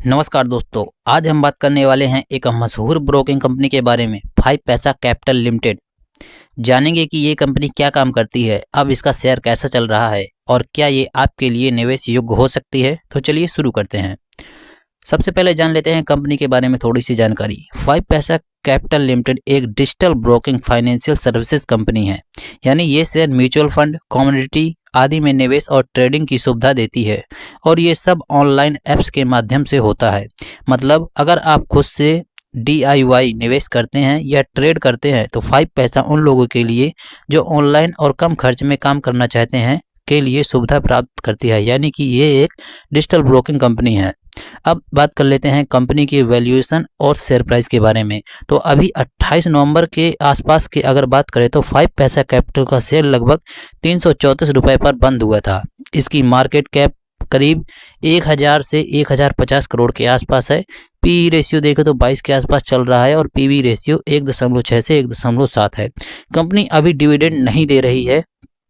नमस्कार दोस्तों, आज हम बात करने वाले हैं एक मशहूर ब्रोकिंग कंपनी के बारे में, 5 पैसा कैपिटल लिमिटेड। जानेंगे कि ये कंपनी क्या काम करती है, अब इसका शेयर कैसा चल रहा है और क्या ये आपके लिए निवेश योग्य हो सकती है। तो चलिए शुरू करते हैं। सबसे पहले जान लेते हैं कंपनी के बारे में थोड़ी सी जानकारी। 5 पैसा कैपिटल लिमिटेड एक digital broking financial services company है, यानी ये शेयर म्यूचुअल फंड, कमोडिटी आदि में निवेश और ट्रेडिंग की सुविधा देती है और ये सब ऑनलाइन ऐप्स के माध्यम से होता है। मतलब अगर आप खुद से DIY निवेश करते हैं या ट्रेड करते हैं तो 5 पैसा उन लोगों के लिए जो ऑनलाइन और कम खर्च में काम करना चाहते हैं के लिए सुविधा प्राप्त करती है, यानी कि ये एक डिजिटल ब्रोकिंग कंपनी है। अब बात कर लेते हैं कंपनी की वैल्यूएशन और शेयर प्राइस के बारे में। तो अभी 28 नवंबर के आसपास की अगर बात करें तो 5 पैसा कैपिटल का शेयर लगभग 334 रुपये पर बंद हुआ था। इसकी मार्केट कैप करीब 1000 से 1050 करोड़ के आसपास है। पी रेशियो देखें तो 22 के आसपास चल रहा है और PB रेशियो 1.6 से 1.7 है। कंपनी अभी डिविडेंड नहीं दे रही है।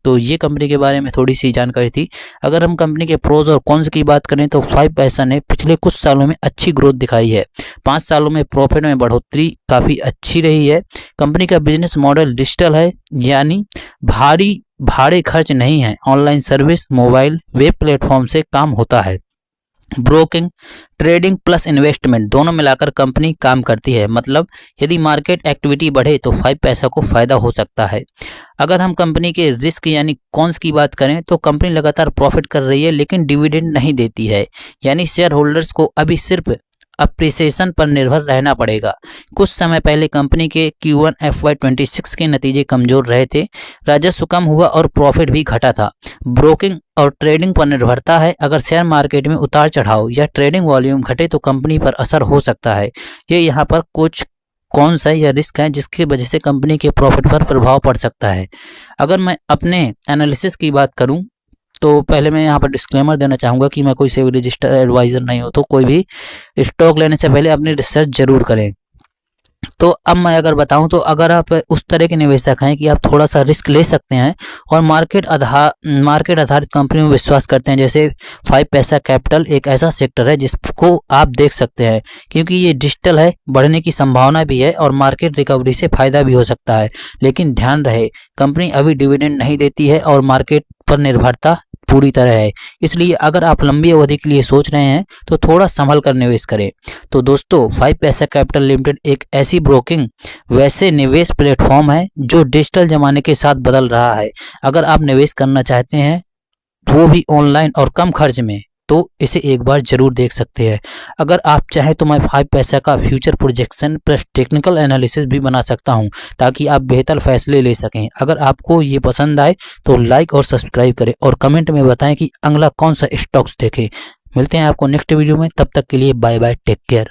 तो ये कंपनी के बारे में थोड़ी सी जानकारी थी। अगर हम कंपनी के प्रोज और कॉन्स की बात करें तो 5 पैसा ने पिछले कुछ सालों में अच्छी ग्रोथ दिखाई है। 5 सालों में प्रॉफिट में बढ़ोतरी काफ़ी अच्छी रही है। कंपनी का बिजनेस मॉडल डिजिटल है, यानी भारी खर्च नहीं है। Online service, mobile, web platform से काम होता है। ब्रोकिंग, ट्रेडिंग प्लस इन्वेस्टमेंट दोनों मिलाकर कंपनी काम करती है। मतलब यदि मार्केट एक्टिविटी बढ़े तो 5 पैसा को फायदा हो सकता है। अगर हम कंपनी के रिस्क यानी कॉन्स की बात करें तो कंपनी लगातार प्रॉफिट कर रही है लेकिन डिविडेंड नहीं देती है, यानी शेयर होल्डर्स को अभी सिर्फ अप्रिसिएशन पर निर्भर रहना पड़ेगा। कुछ समय पहले कंपनी के Q1 FY26 के नतीजे कमजोर रहे थे, राजस्व कम हुआ और प्रॉफिट भी घटा था। ब्रोकिंग और ट्रेडिंग पर निर्भरता है। अगर शेयर मार्केट में उतार चढ़ाव या ट्रेडिंग वॉल्यूम घटे तो कंपनी पर असर हो सकता है। ये यहाँ पर कुछ कौन सा या रिस्क है जिसकी वजह से कंपनी के प्रॉफिट पर प्रभाव पड़ सकता है। अगर मैं अपने एनालिसिस की बात करूं तो पहले मैं यहाँ पर डिस्क्लेमर देना चाहूँगा कि मैं कोई सेबी रजिस्टर्ड एडवाइज़र नहीं हूँ, तो कोई भी स्टॉक लेने से पहले अपनी रिसर्च जरूर करें। तो अब मैं अगर बताऊं तो अगर आप उस तरह के निवेशक हैं कि आप थोड़ा सा रिस्क ले सकते हैं और मार्केट आधारित कंपनी में विश्वास करते हैं, जैसे 5 पैसा कैपिटल एक ऐसा सेक्टर है जिसको आप देख सकते हैं, क्योंकि ये डिजिटल है, बढ़ने की संभावना भी है और मार्केट रिकवरी से फायदा भी हो सकता है। लेकिन ध्यान रहे, कंपनी अभी डिविडेंड नहीं देती है और मार्केट पर निर्भरता पूरी तरह है। इसलिए अगर आप लंबी अवधि के लिए सोच रहे हैं तो थोड़ा संभल कर निवेश करें। तो दोस्तों, 5 पैसा कैपिटल लिमिटेड एक ऐसी ब्रोकिंग वैसे निवेश प्लेटफॉर्म है जो डिजिटल जमाने के साथ बदल रहा है। अगर आप निवेश करना चाहते हैं वो भी ऑनलाइन और कम खर्च में, तो इसे एक बार जरूर देख सकते हैं। अगर आप चाहें तो मैं 5 पैसा का future projection plus technical analysis भी बना सकता हूं ताकि आप बेहतर फैसले ले सकें। अगर आपको ये पसंद आए तो लाइक और सब्सक्राइब करें और कमेंट में बताएं कि अगला कौन सा स्टॉक्स देखें। मिलते हैं आपको नेक्स्ट वीडियो में, तब तक के लिए बाय बाय, टेक केयर।